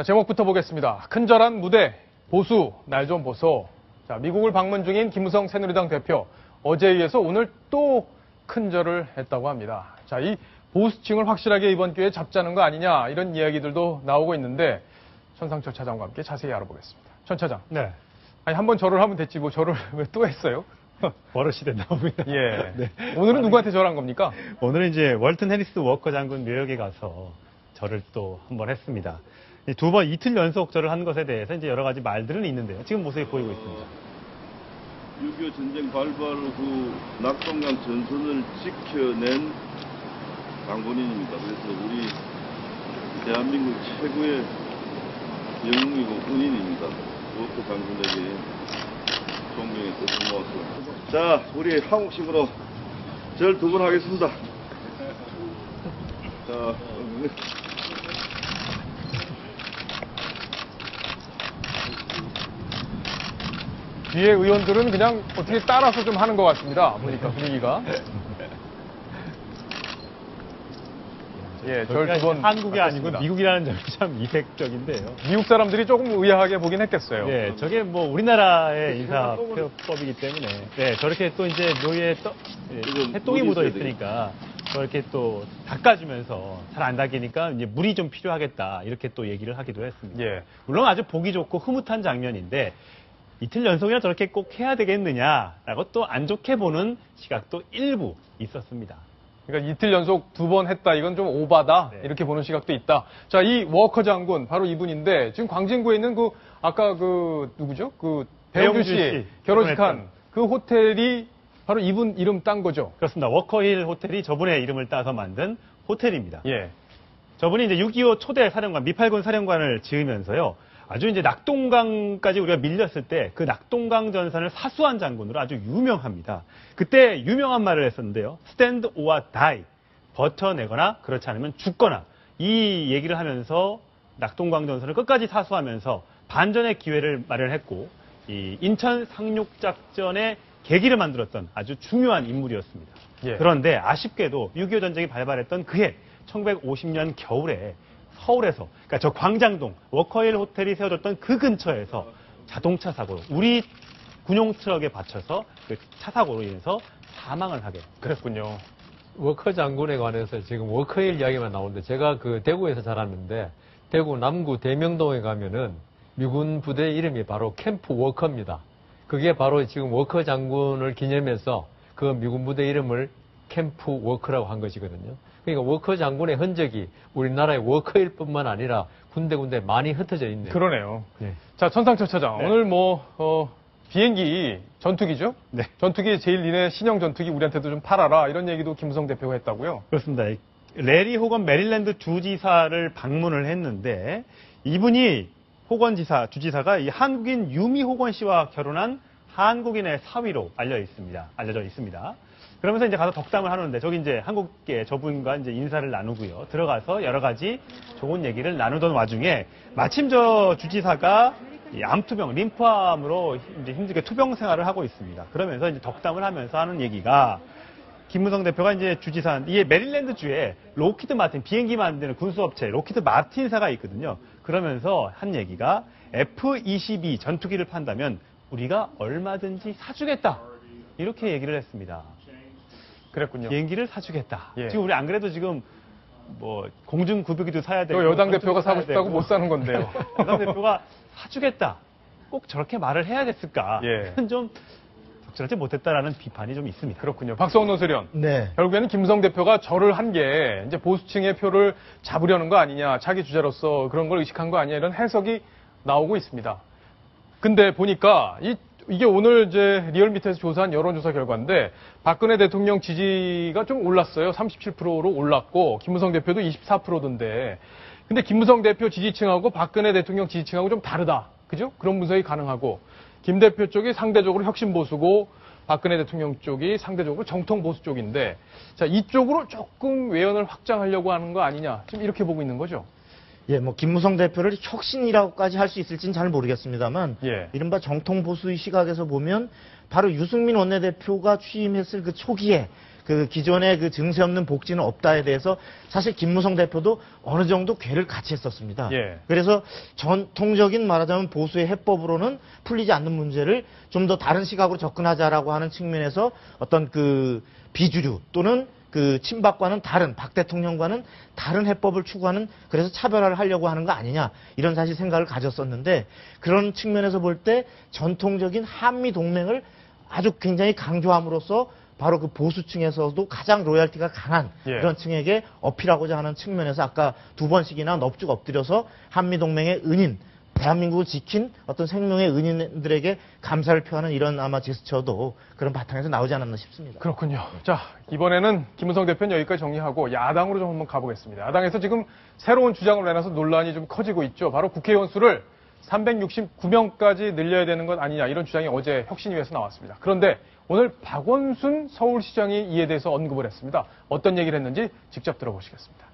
자, 제목부터 보겠습니다. 큰절한 무대, 보수, 날 좀 보소. 자, 미국을 방문 중인 김무성 새누리당 대표. 어제에 이어서 오늘 또 큰절을 했다고 합니다. 자, 이 보수층을 확실하게 이번 기회에 잡자는 거 아니냐, 이런 이야기들도 나오고 있는데, 천상철 차장과 함께 자세히 알아보겠습니다. 천 차장. 네. 아니, 한번 절을 하면 됐지, 뭐 절을 왜 또 했어요? 버릇이 됐나 봅니다. 예. 네. 오늘은 누구한테 절한 겁니까? 오늘은 이제 월튼 해리스 워커 장군 묘역에 가서 절을 또 한번 했습니다. 두 번 이틀 연속 절을 한 것에 대해서 이제 여러 가지 말들은 있는데요. 지금 모습이 보이고 있습니다. 6.25 전쟁 발발 후 낙동강 전선을 지켜낸 장군인입니다. 그래서 우리 대한민국 최고의 영웅이고 군인입니다. 워커 장군에게 존경의 뜻을 모았습니다. 자, 우리 한국식으로 절 두 번 하겠습니다. 자, 뒤에 의원들은 그냥 어떻게 따라서 좀 하는 것 같습니다. 보니까 분위기가. 예, 절 두 번. 한국이 아니고 미국이라는 점이 참 이색적인데요. 미국 사람들이 조금 의아하게 보긴 했겠어요. 네, 저게 뭐 우리나라의 인사표법이기 때문에, 네, 저렇게 또 이제 묘에 햇똥이 묻어 있으니까 저렇게 또 닦아주면서 잘 안 닦이니까 이제 물이 좀 필요하겠다, 이렇게 또 얘기를 하기도 했습니다. 예. 물론 아주 보기 좋고 흐뭇한 장면인데 이틀 연속이나 저렇게 꼭 해야 되겠느냐라고 또 안 좋게 보는 시각도 일부 있었습니다. 그러니까 이틀 연속 두 번 했다, 이건 좀 오바다, 네. 이렇게 보는 시각도 있다. 자, 이 워커 장군, 바로 이분인데, 지금 광진구에 있는 아까 누구죠? 배용준 씨 결혼식한 그 호텔이 바로 이분 이름 딴 거죠? 그렇습니다. 워커힐 호텔이 저분의 이름을 따서 만든 호텔입니다. 예. 저분이 이제 6.25 초대 사령관, 미팔군 사령관을 지으면서요, 아주 이제 낙동강까지 우리가 밀렸을 때 그 낙동강 전선을 사수한 장군으로 아주 유명합니다. 그때 유명한 말을 했었는데요. Stand or die. 버텨내거나 그렇지 않으면 죽거나. 이 얘기를 하면서 낙동강 전선을 끝까지 사수하면서 반전의 기회를 마련했고, 이 인천 상륙작전의 계기를 만들었던 아주 중요한 인물이었습니다. 예. 그런데 아쉽게도 6.25 전쟁이 발발했던 그해 1950년 겨울에 서울에서, 그러니까 저 광장동 워커힐 호텔이 세워졌던 그 근처에서 자동차 사고로, 우리 군용 트럭에 받쳐서 그 차 사고로 인해서 사망을 하게 그랬군요. 워커 장군에 관해서 지금 워커힐 이야기만 나오는데, 제가 대구에서 자랐는데 대구 남구 대명동에 가면은 미군 부대 이름이 바로 캠프 워커입니다. 그게 바로 지금 워커 장군을 기념해서 그 미군 부대 이름을 캠프 워커라고 한 것이거든요. 그러니까 워커 장군의 흔적이 우리나라의 워커힐뿐만 아니라 군데군데 많이 흩어져 있네요. 그러네요. 네. 자, 천상철 차장. 네. 오늘 비행기, 전투기죠? 네. 전투기 제일 니네 신형 전투기 우리한테도 좀 팔아라, 이런 얘기도 김무성 대표가 했다고요? 그렇습니다. 레리 호건 메릴랜드 주지사를 방문을 했는데, 이분이 주지사가 이 한국인 유미 호건 씨와 결혼한 한국인의 사위로 알려져 있습니다. 그러면서 이제 가서 덕담을 하는데, 저기 이제 한국계 저분과 이제 인사를 나누고요. 들어가서 여러 가지 좋은 얘기를 나누던 와중에 마침 저 주지사가 이 암투병, 림프암으로 이제 힘들게 투병 생활을 하고 있습니다. 그러면서 이제 덕담을 하면서 하는 얘기가, 김무성 대표가 이제 주지사, 이게 메릴랜드주에 로키드 마틴, 비행기 만드는 군수업체 로키드 마틴사가 있거든요. 그러면서 한 얘기가 F-22 전투기를 판다면 우리가 얼마든지 사주겠다, 이렇게 얘기를 했습니다. 그랬군요. 비행기를 사주겠다. 예. 지금 우리 안 그래도 지금 뭐 공중구비기도 사야 되고, 여당 대표가 사고 싶다고 못 사는 건데요. 여당 대표가 사주겠다, 꼭 저렇게 말을 해야 됐을까? 예. 좀 적절하지 못했다라는 비판이 좀 있습니다. 그렇군요. 박성훈 논설위원. 네. 결국에는 김무성 대표가 절을 한 게 이제 보수층의 표를 잡으려는 거 아니냐, 자기 주자로서 그런 걸 의식한 거 아니냐, 이런 해석이 나오고 있습니다. 근데 보니까 이게 오늘 이제 리얼미터에서 조사한 여론조사 결과인데, 박근혜 대통령 지지가 좀 올랐어요. 37%로 올랐고, 김무성 대표도 24%던데. 근데 김무성 대표 지지층하고 박근혜 대통령 지지층하고 좀 다르다. 그죠? 그런 분석이 가능하고, 김 대표 쪽이 상대적으로 혁신보수고, 박근혜 대통령 쪽이 상대적으로 정통보수 쪽인데, 자, 이쪽으로 조금 외연을 확장하려고 하는 거 아니냐, 지금 이렇게 보고 있는 거죠. 예, 김무성 대표를 혁신이라고까지 할 수 있을지는 잘 모르겠습니다만, 예. 이른바 정통 보수의 시각에서 보면 바로 유승민 원내대표가 취임했을 그 초기에 그 기존의 그 증세 없는 복지는 없다에 대해서 사실 김무성 대표도 어느 정도 궤를 같이 했었습니다. 예. 그래서 전통적인 말하자면 보수의 해법으로는 풀리지 않는 문제를 좀 더 다른 시각으로 접근하자라고 하는 측면에서 어떤 그 비주류 또는 그 친박과는 다른, 박 대통령과는 다른 해법을 추구하는, 그래서 차별화를 하려고 하는 거 아니냐, 이런 사실 생각을 가졌었는데, 그런 측면에서 볼 때 전통적인 한미 동맹을 아주 굉장히 강조함으로써 바로 그 보수층에서도 가장 로열티가 강한 예. 그런 층에게 어필하고자 하는 측면에서 아까 2번씩이나 넙죽 엎드려서 한미동맹의 은인, 대한민국을 지킨 어떤 생명의 은인들에게 감사를 표하는 이런 아마 제스처도 그런 바탕에서 나오지 않았나 싶습니다. 그렇군요. 자, 이번에는 김무성 대표는 여기까지 정리하고 야당으로 좀 한번 가보겠습니다. 야당에서 지금 새로운 주장을 내놔서 논란이 좀 커지고 있죠. 바로 국회의원 수를 369명까지 늘려야 되는 것 아니냐, 이런 주장이 어제 혁신위에서 나왔습니다. 그런데 오늘 박원순 서울시장이 이에 대해서 언급을 했습니다. 어떤 얘기를 했는지 직접 들어보시겠습니다.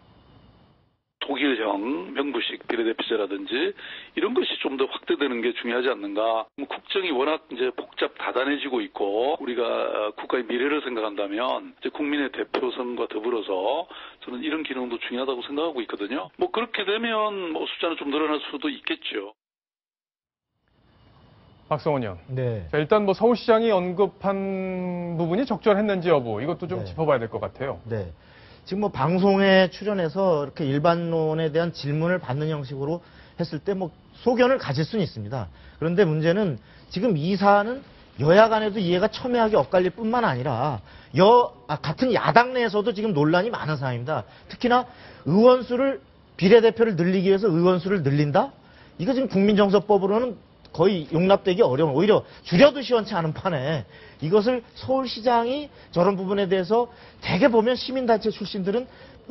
독일형 명부식 비례대표제라든지 이런 것이 좀 더 확대되는 게 중요하지 않는가. 국정이 워낙 이제 복잡 다단해지고 있고 우리가 국가의 미래를 생각한다면 이제 국민의 대표선과 더불어서 저는 이런 기능도 중요하다고 생각하고 있거든요. 뭐 그렇게 되면 뭐 숫자는 좀 늘어날 수도 있겠죠. 박성원 의원. 네. 자, 일단 뭐 서울시장이 언급한 부분이 적절했는지 여부, 이것도 좀 네. 짚어봐야 될 것 같아요. 네. 지금 뭐 방송에 출연해서 이렇게 일반론에 대한 질문을 받는 형식으로 했을 때 뭐 소견을 가질 수는 있습니다. 그런데 문제는 지금 이 사안은 여야 간에도 이해가 첨예하게 엇갈릴 뿐만 아니라 같은 야당 내에서도 지금 논란이 많은 상황입니다. 특히나 의원수를, 비례대표를 늘리기 위해서 의원수를 늘린다? 이거 지금 국민정서법으로는 거의 용납되기 어려운, 오히려 줄여도 시원치 않은 판에 이것을 서울시장이 저런 부분에 대해서 대개 보면 시민단체 출신들은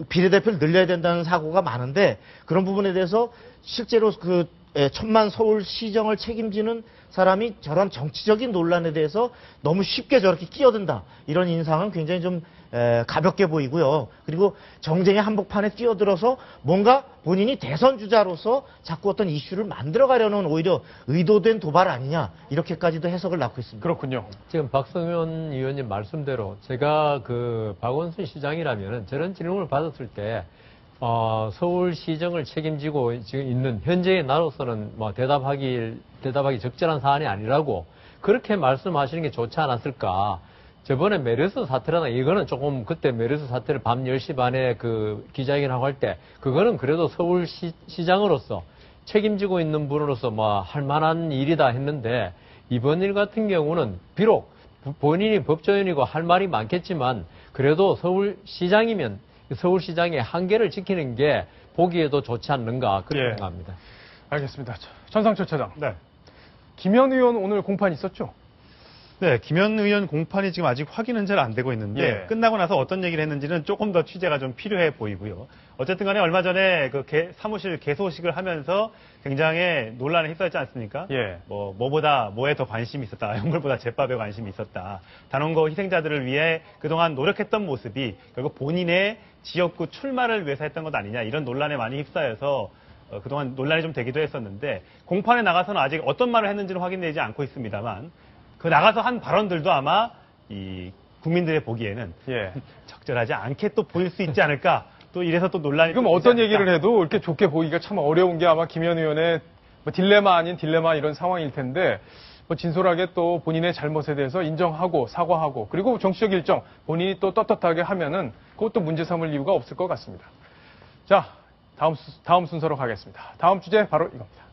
비례대표를 늘려야 된다는 사고가 많은데, 그런 부분에 대해서 실제로 그 천만 서울시정을 책임지는 사람이 저런 정치적인 논란에 대해서 너무 쉽게 저렇게 끼어든다, 이런 인상은 굉장히 좀 가볍게 보이고요. 그리고 정쟁의 한복판에 뛰어들어서 뭔가 본인이 대선 주자로서 자꾸 어떤 이슈를 만들어가려는 오히려 의도된 도발 아니냐, 이렇게까지도 해석을 낳고 있습니다. 그렇군요. 지금 박성현 의원님 말씀대로 제가 그 박원순 시장이라면은 저런 질문을 받았을 때 서울시정을 책임지고 지금 있는 현재의 나로서는 뭐 대답하기 적절한 사안이 아니라고 그렇게 말씀하시는 게 좋지 않았을까. 저번에 메르스 사태라나 이거는 조금, 그때 메르스 사태를 밤 10시 반에 그 기자회견하고 할 때 그거는 그래도 서울시장으로서 책임지고 있는 분으로서 뭐 할 만한 일이다 했는데, 이번 일 같은 경우는 비록 본인이 법조인이고 할 말이 많겠지만 그래도 서울시장이면 서울시장의 한계를 지키는 게 보기에도 좋지 않는가, 그렇게 생각합니다. 알겠습니다. 전상철 차장. 네. 김현 의원 오늘 공판 있었죠? 네, 김현 의원 공판이 지금 아직 확인은 잘 안 되고 있는데, 예. 끝나고 나서 어떤 얘기를 했는지는 조금 더 취재가 좀 필요해 보이고요. 어쨌든 간에 얼마 전에 그 사무실 개소식을 하면서 굉장히 논란이 있었지 않습니까? 예. 뭐보다 뭐에 더 관심이 있었다. 연골보다 제밥에 관심이 있었다. 단원고 희생자들을 위해 그동안 노력했던 모습이 결국 본인의 지역구 출마를 위해서 했던 것 아니냐, 이런 논란에 많이 휩싸여서 그동안 논란이 좀 되기도 했었는데, 공판에 나가서는 아직 어떤 말을 했는지는 확인되지 않고 있습니다만, 그 나가서 한 발언들도 아마 이 국민들의 보기에는 예. 적절하지 않게 또 보일 수 있지 않을까. 또 이래서 또 논란이. 지금 어떤 얘기를 해도 이렇게 좋게 보기가 참 어려운 게 아마 김현 의원의 뭐 딜레마 아닌 딜레마, 이런 상황일 텐데, 뭐 진솔하게 또 본인의 잘못에 대해서 인정하고 사과하고, 그리고 정치적 일정 본인이 또 떳떳하게 하면은 그것도 문제 삼을 이유가 없을 것 같습니다. 자, 다음 순서로 가겠습니다. 다음 주제 바로 이겁니다.